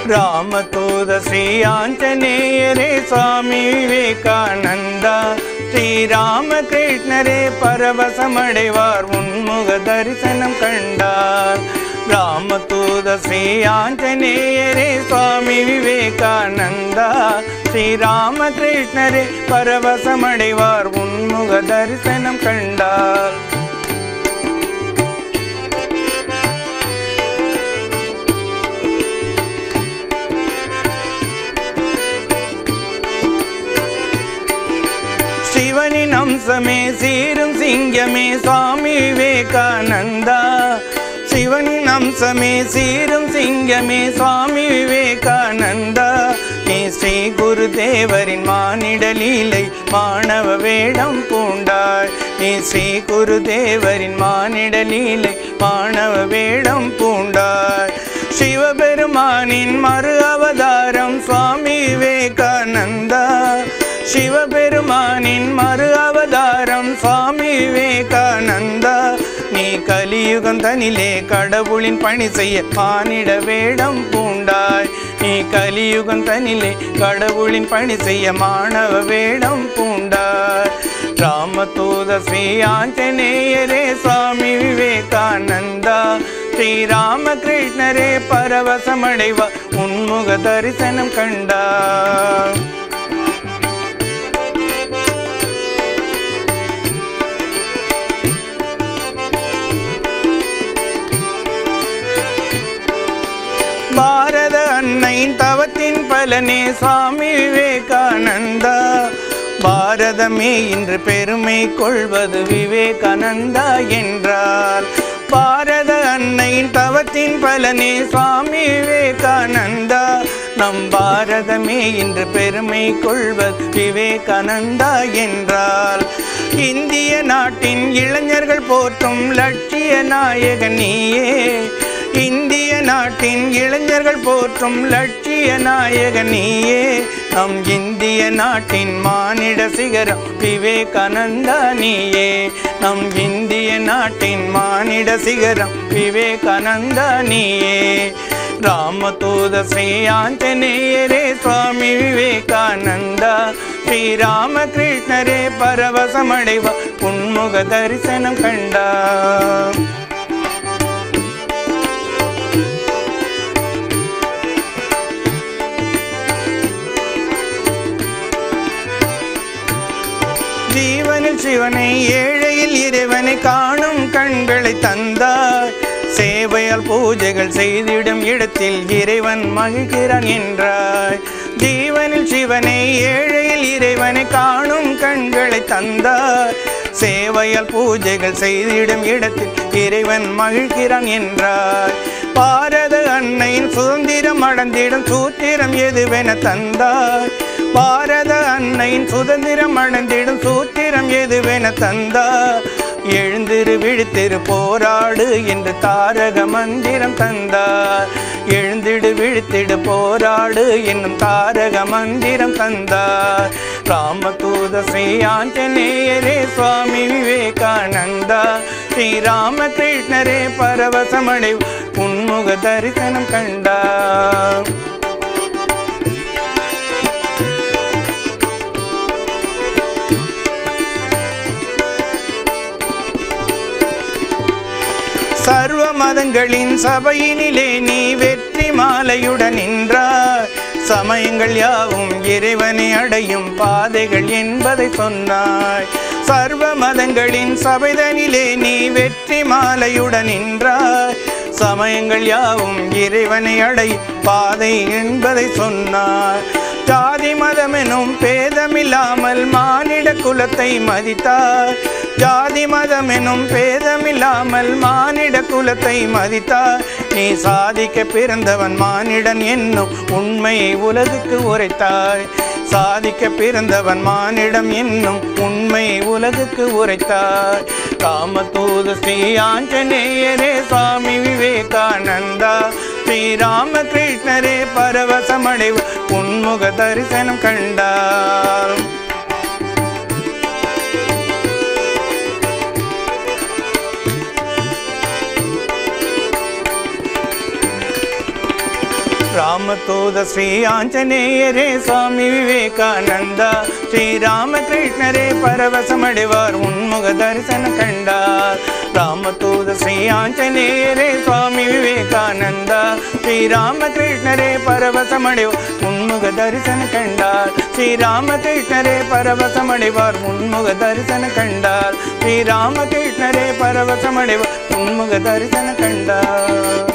ರಾಮತೂದ ಶ್ರೀ ಆಂಜನೇಯರೇ ಸ್ವಾಮಿ ವಿವೇಕಾನಂದ ஸ்ரீராமகிருஷ்ணரே பரவசமடைவார் உன்முக தரிசனம் கண்டார் ராமதூத ஸ்ரீ ஆஞ்சநேயரே சுவாமி விவேகானந்தா ஸ்ரீராமகிருஷ்ணரே பரவசமடைவார் உன்முக தரிசனம் கண்டார் சிவனின் அம்சமே சீரும் சிங்கமே சுவாமி விவேகானந்தா சிவனின் அம்சமே சீரும் சிங்கமே சுவாமி விவேகானந்தா நீ ஸ்ரீ குருதேவரின் மானிட லீலை மாணவ வேடம் பூண்டாய் நீ ஸ்ரீ குருதேவரின் மானிட லீலை மாணவ வேடம் பூண்டாய் சிவபெருமானின் மறு அவதாரம் சுவாமி விவேகானந்தா சிவபெருமானின் மறு அவதாரம் சுவாமி விவேகானந்தா நீ கலியுகம் தனிலே கடவுளின் பணி செய்ய மானிட வேடம் பூண்டாய் நீ கலியுகம் தனிலே கடவுளின் பணி செய்ய மாணவ வேடம் பூண்டாய் ராமதூத ஸ்ரீ ஆஞ்சநேயரே சுவாமி விவேகானந்தா ஸ்ரீராமகிருஷ்ணரே பரவசமடைவார் உன்முக தரிசனம் கண்டார் பாரத அன்னையின் தவத்தின் பலனே சுவாமி விவேகானந்தா பாரதமே இன்று பெருமை கொள்வது விவேகானந்தா என்றார் பாரத அன்னையின் தவத்தின் பலனே சுவாமி விவேகானந்தா நம் பாரதமே இன்று பெருமை கொள்வது விவேகானந்தா என்றார் இந்திய நாட்டின் இளைஞர்கள் போற்றும் லட்சிய நாயகன் நீயே இந்திய நாட்டின் இளைஞர்கள் போற்றும் லட்சிய நாயகன் நீயே நம் இந்திய நாட்டின் மானிட சிகரம் விவேகானந்தா நீயே நம் இந்திய நாட்டின் மானிட சிகரம் விவேகானந்தா நீயே ராமதூத ஸ்ரீ ஆஞ்சநேயரே சுவாமி விவேகானந்தா ஸ்ரீராமகிருஷ்ணரே பரவசமடைவார் உன்முக தரிசனம் கண்டார் ஜீவனில் சிவனை ஏழையில் இறைவனை காணும் கண்களை தந்தாய் சேவையால் பூஜைகள் செய்திடும் இடத்தில் இறைவன் மகிழ்கிறான் என்றாய் ஜீவனில் சிவனை ஏழையில் இறைவனை காணும் கண்களை தந்தாய் சேவையால் பூஜைகள் செய்திடும் இடத்தில் இறைவன் மகிழ்கிறான் என்றாய் பாரத அன்னையின் சுதந்திரம் அடைந்திடும் சூத்திரம் எதுவென தந்தாய் பாரத அன்னையின் சுதந்திரம் அடைந்திடும் சூத்திரம் எதுவென தந்தாய் எழுந்திரு விழித்திரு போராடு என்று தாரக மந்திரம் தந்தார் எழுந்திடு விழித்திடு போராடு என்னும் தாரக மந்திரம் தந்தார் ராமதூத ஸ்ரீ ஆஞ்சநேயரே சுவாமி விவேகானந்தா ஸ்ரீராமகிருஷ்ணரே பரவசமடை உன்முக தரிசனம் கண்டார் சர்வ மதங்களின் சபையினிலே நீ வெற்றி மாலையுடன் நின்றாய் சமயங்கள் யாவும் இறைவனை அடையும் பாதைகள் என்பதை சொன்னாய் சர்வ மதங்களின் சபைதனிலே நீ வெற்றி மாலையுடன் நின்றாய் சமயங்கள் யாவும் இறைவனை அடையும் பாதை என்பதை சொன்னாய் ஜாதி மதமெனும் பேதமில்லாமல் மானிட குலத்தை மதித்தார் ஜாதி மதமெனும் பேதமில்லாமல் மானிட குலத்தை மதித்தார் நீ சாதிக்க பிறந்தவன் மானிடன் என்னும் உண்மையை உலகுக்கு உரைத்தாய் சாதிக்க பிறந்தவன் மானிடம் என்னும் உண்மையை உலகுக்கு உரைத்தாய் ராமதூத ஸ்ரீ ஆஞ்சநேயரே சுவாமி விவேகானந்தா ஸ்ரீராமகிருஷ்ணரே பரவசமடைவு உன்முக தரிசனம் கண்டார் ராம ರಾಮತೂದ ಶ್ರೀ ಆಂಜನೇಯರೇ ಸ್ವಾಮಿ ವಿವೇಕಾನಂದ ಶ್ರೀರಾಮಕೃಷ್ಣರೇ ಪರವಶ ಮಡಿವಾರ್ ಉನ್ಮುಖ ದರ್ಶನ ಕಂಡಾರ್ ರಾಮತೂದ ಶ್ರೀ ಆಂಜನೇಯರೇ ಸ್ವಾಮಿ ವಿವೇಕಾನಂದ ಶ್ರೀರಾಮಕೃಷ್ಣರೇ ಪರವಶ ಮಡಿವಾರ್ ಉನ್ಮುಖ ದರ್ಶನ ಕಂಡಾರ್ ಶ್ರೀರಾಮಕೃಷ್ಣರೇ ಪರವಶ ಮಡಿವಾರ್ ಉನ್ಮುಖ ದರ್ಶನ ಕಂಡಾರ್ ಶ್ರೀರಾಮಕೃಷ್ಣರೇ ಪರವಶ ಮಡಿವಾರ್ ಉನ್ಮುಖ ದರ್ಶನ ಕಂಡಾರ್.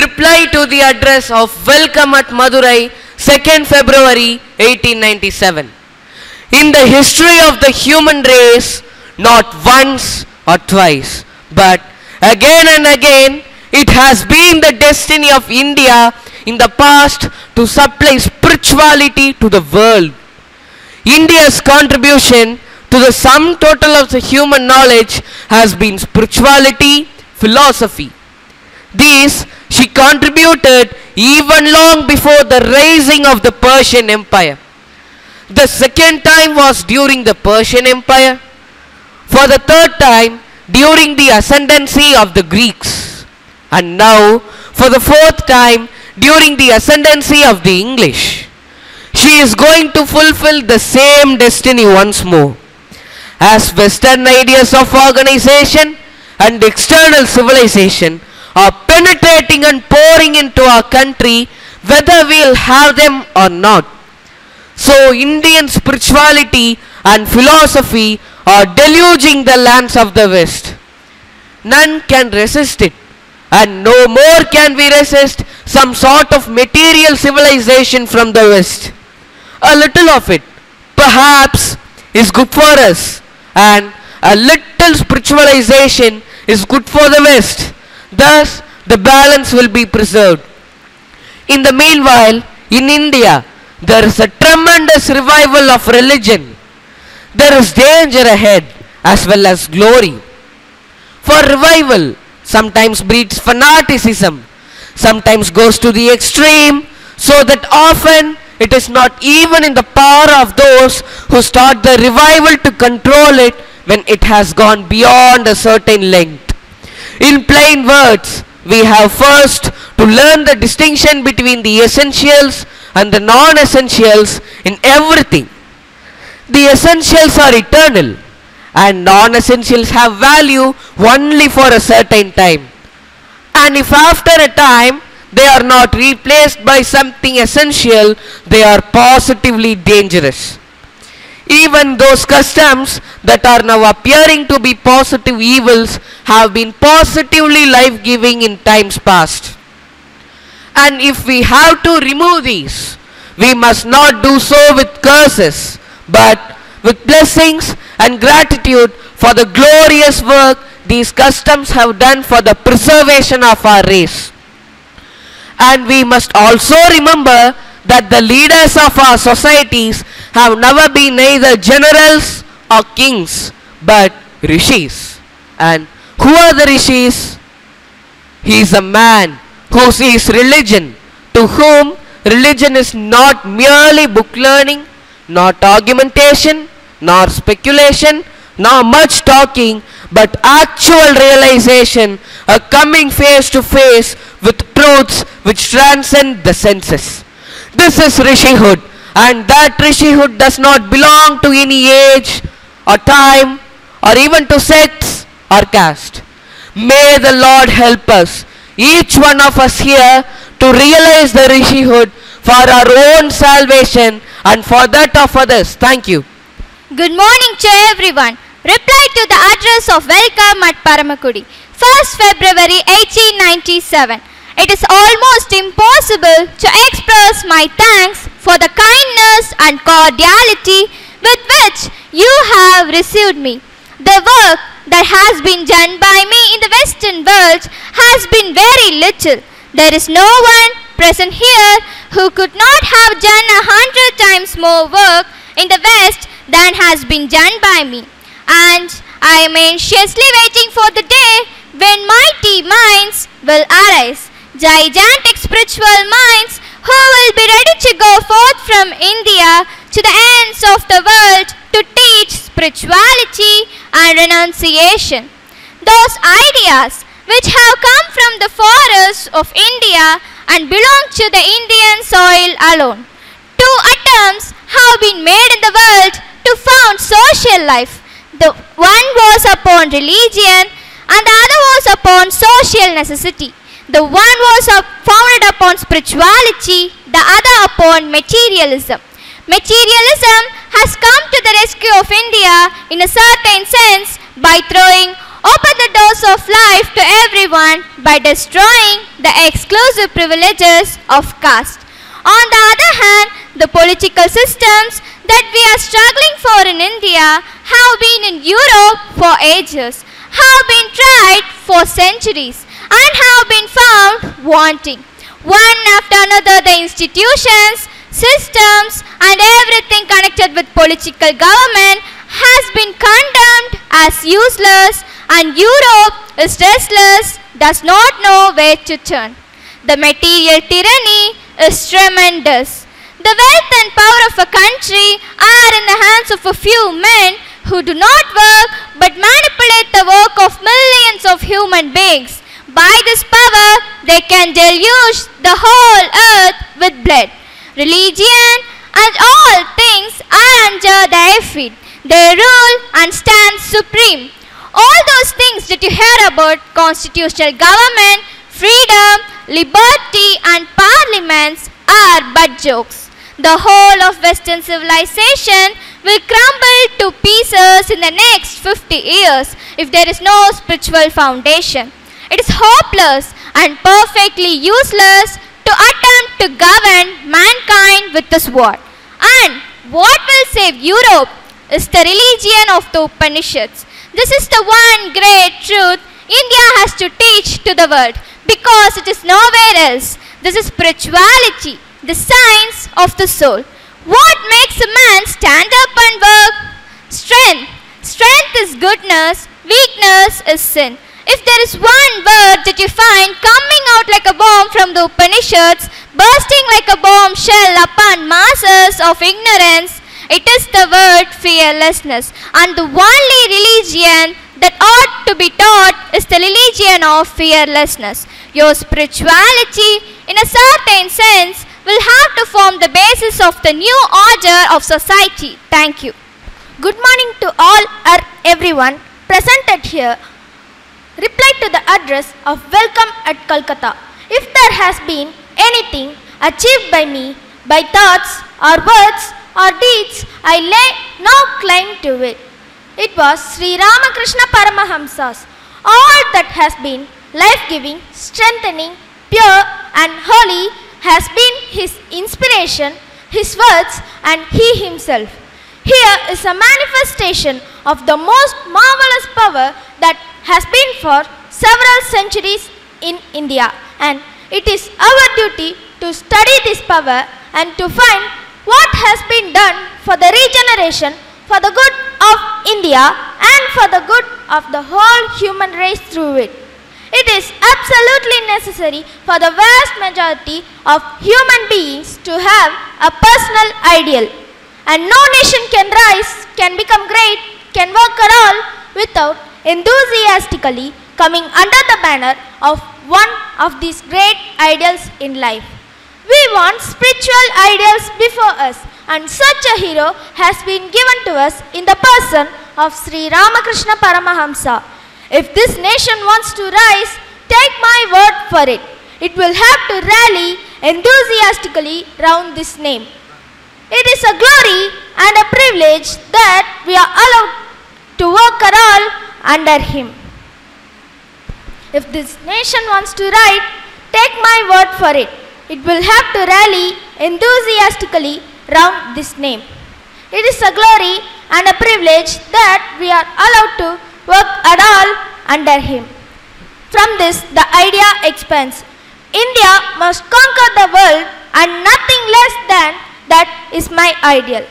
Reply to the address of Welcome at Madurai, 2nd February 1897. In the history of the human race, not once or twice, but again and again, it has been the destiny of India in the past to supply spirituality to the world. India's contribution to the sum total of the human knowledge has been spirituality, philosophy. These she contributed even long before the rising of the Persian Empire. The second time was during the Persian Empire. For the third time during the ascendancy of the Greeks. And now for the fourth time during the ascendancy of the English. She is going to fulfill the same destiny once more. As Western ideas of organization and external civilization are penetrating and pouring into our country, whether we'll have them or not, so Indian spirituality and philosophy are deluging the lands of the West. None can resist it, and no more can we resist some sort of material civilization from the West. A little of it, perhaps, is good for us, and a little spiritualization is good for the West. Thus, the balance will be preserved. In the meanwhile, in India, there is a tremendous revival of religion. There is danger ahead as well as glory. For revival sometimes breeds fanaticism, sometimes goes to the extreme, so that often it is not even in the power of those who start the revival to control it when it has gone beyond a certain length. In plain words, we have first to learn the distinction between the essentials and the non-essentials in everything. The essentials are eternal and non-essentials have value only for a certain time. And if after a time they are not replaced by something essential, they are positively dangerous. Even those customs that are now appearing to be positive evils have been positively life-giving in times past. And if we have to remove these, we must not do so with curses, but with blessings and gratitude for the glorious work these customs have done for the preservation of our race. And we must also remember that the leaders of our societies have never been neither generals or kings, but rishis. And who are the rishis? He is a man who sees religion, to whom religion is not merely book learning, not argumentation, nor speculation, nor much talking, but actual realization, a coming face to face with truths which transcend the senses. This is rishihood, and that rishihood does not belong to any age or time or even to sects or caste. May the Lord help us, each one of us here, to realize the rishihood for our own salvation and for that of others. Thank you. Good morning to everyone. Reply to the address of Welcome at Paramakudi, 1st February 1897. It is almost impossible to express my thanks for the kindness and cordiality with which you have received me. The work that has been done by me in the Western world has been very little. There is no one present here who could not have done 100 times more work in the West than has been done by me. And I am anxiously waiting for the day when mighty minds will arise, gigantic spiritual minds who will be ready to go forth from India to the ends of the world to teach spirituality and renunciation. Those ideas which have come from the forests of India and belong to the Indian soil alone. Two attempts have been made in the world to found social life. The one was upon religion and the other was upon social necessity. The one was founded upon spirituality, the other upon materialism. Materialism has come to the rescue of India in a certain sense by throwing open the doors of life to everyone by destroying the exclusive privileges of caste. On the other hand, the political systems that we are struggling for in India have been in Europe for ages, have been tried for centuries, and have been found wanting. One after another, the institutions, systems, and everything connected with political government has been condemned as useless, and Europe is restless, does not know where to turn. The material tyranny is tremendous. The wealth and power of a country are in the hands of a few men who do not work but manipulate the work of millions of human beings. By this power, they can deluge the whole earth with blood. Religion and all things are under their feet. They rule and stand supreme. All those things that you hear about constitutional government, freedom, liberty and parliaments are but jokes. The whole of Western civilization will crumble to pieces in the next 50 years if there is no spiritual foundation. It is hopeless and perfectly useless to attempt to govern mankind with the sword. And what will save Europe is the religion of the Upanishads. This is the one great truth India has to teach to the world because it is nowhere else. This is spirituality, the science of the soul. What makes a man stand up and work? Strength. Strength is goodness, weakness is sin. If there is one word that you find coming out like a bomb from the Upanishads, bursting like a bombshell upon masses of ignorance, it is the word fearlessness. And the only religion that ought to be taught is the religion of fearlessness. Your spirituality, in a certain sense, will have to form the basis of the new order of society. Thank you. Good morning to all or everyone presented here. Reply to the address of Welcome at Kolkata. If there has been anything achieved by me, by thoughts or words or deeds, I lay no claim to it. It was Sri Ramakrishna Paramahamsa's. All that has been life-giving, strengthening, pure and holy has been his inspiration, his words and he himself. Here is a manifestation of the most marvelous power that has been for several centuries in India, and it is our duty to study this power and to find what has been done for the regeneration, for the good of India and for the good of the whole human race through it. It is absolutely necessary for the vast majority of human beings to have a personal ideal, and no nation can rise, can become great, can work at all without enthusiastically coming under the banner of one of these great ideals in life. We want spiritual ideals before us, and such a hero has been given to us in the person of Sri Ramakrishna Paramahamsa. If this nation wants to rise, take my word for it. It will have to rally enthusiastically round this name. It is a glory and a privilege that we are allowed to work at all under him. If this nation wants to rise, take my word for it. It will have to rally enthusiastically round this name. It is a glory and a privilege that we are allowed to work at all under him. From this, the idea expands. India must conquer the world, and nothing less than that is my ideal.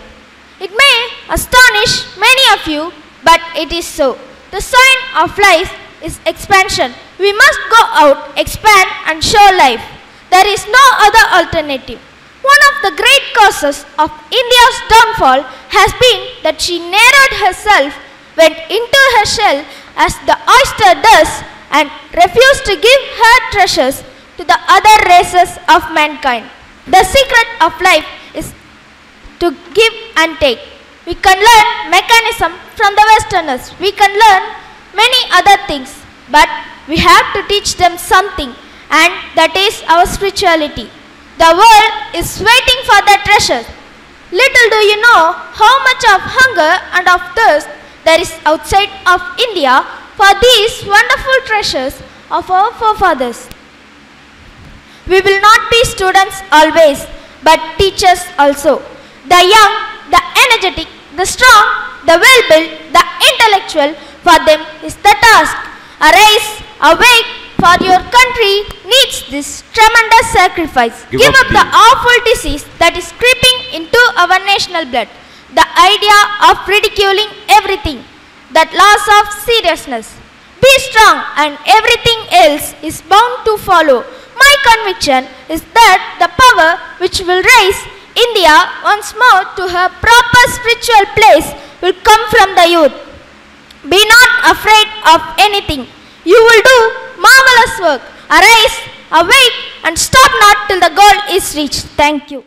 It may astonish many of you, but it is so. The sign of life is expansion. We must go out, expand and show life. There is no other alternative. One of the great causes of India's downfall has been that she narrowed herself went into her shell as the oyster does and refused to give her treasures to the other races of mankind. The secret of life is to give and take. We can learn mechanism from the Westerners. We can learn many other things, but we have to teach them something, and that is our spirituality. The world is waiting for the treasure. Little do you know how much of hunger and of thirst there is outside of India for these wonderful treasures of our forefathers. We will not be students always, but teachers also. The young, the energetic, the strong, the well-built, the intellectual, for them is the task. Arise, awake, for your country needs this tremendous sacrifice. Give up the awful disease that is creeping into our national blood. The idea of ridiculing everything, that loss of seriousness. Be strong and everything else is bound to follow. My conviction is that the power which will raise India once more to her proper spiritual place will come from the youth. Be not afraid of anything. You will do marvelous work. Arise, awake, and stop not till the goal is reached. Thank you.